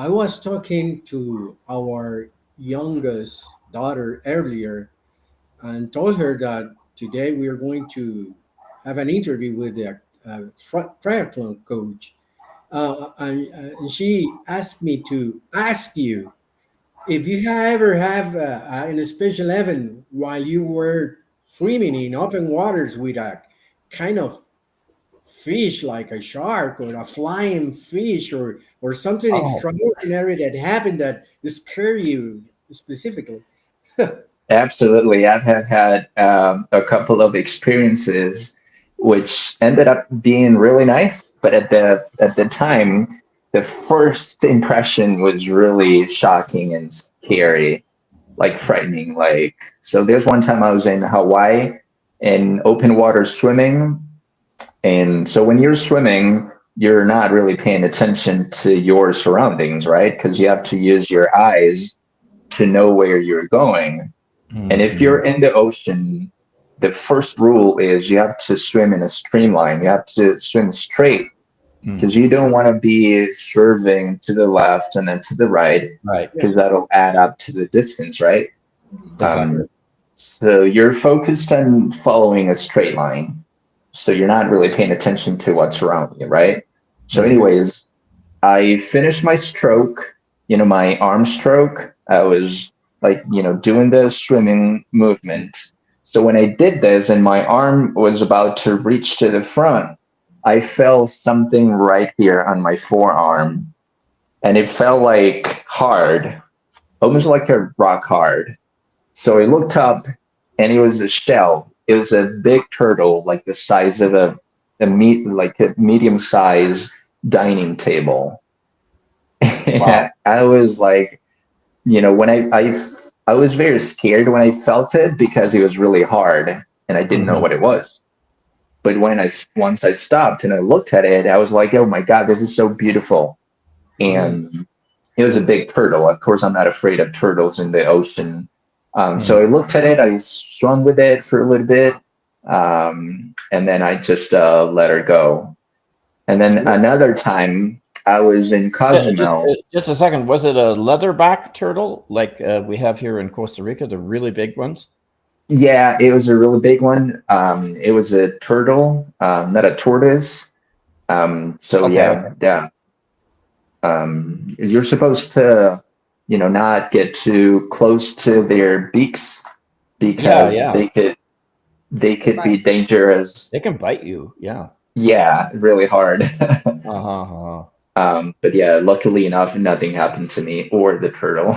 I was talking to our youngest daughter earlier and told her that today we are going to have an interview with a, triathlon coach. And she asked me to ask you if you ever have an special event while you were swimming in open waters with a kind of fish like a shark or a flying fish or something Oh, extraordinary that happened that scared you specifically. absolutely. I have had a couple of experiences which ended up being really nice, but at the time, the first impression was really shocking and scary, like frightening. Like, so there's one time I was in Hawaii in open water swimming. And so when you're swimming, you're not really paying attention to your surroundings, right? Because you have to use your eyes to know where you're going. And if Hmm. you're in the ocean, the first rule is you have to swim in a streamline. You have to swim straight because Hmm. you don't want to be swerving to the left and then to the right Right. because Yes. that'll add up to the distance, right? Exactly. Um, so you're focused on following a straight line. So you're not really paying attention to what's around you, right? So, Hmm. anyways, I finished my stroke, my arm stroke. I was like, doing the swimming movement. So when I did this and my arm was about to reach to the front, I felt something right here on my forearm and it felt like hard, almost like a rock hard. So I looked up and it was a shell. It was a big turtle, like the size of like a medium size dining table. Wow. I was like, when I was very scared when I felt it because it was really hard and I didn't know Hmm. what it was. But once I stopped and I looked at it, I was like, oh my God, this is so beautiful. Mm. And it was a big turtle. Of course, I'm not afraid of turtles in the ocean. Hmm. So I looked at it, I swung with it for a little bit, and then I just let her go. And then another time I was in Cozumel. Just a second. Was it a leatherback turtle like we have here in Costa Rica, the really big ones? Yeah, it was a really big one. It was a turtle, not a tortoise. So Okay. yeah, Okay. yeah. You're supposed to, not get too close to their beaks Yeah. because Yeah. they They could bite. be dangerous. They can bite you. Yeah. Yeah, really hard. Uh huh. Uh-huh. But yeah, luckily enough, nothing happened to me or the turtle.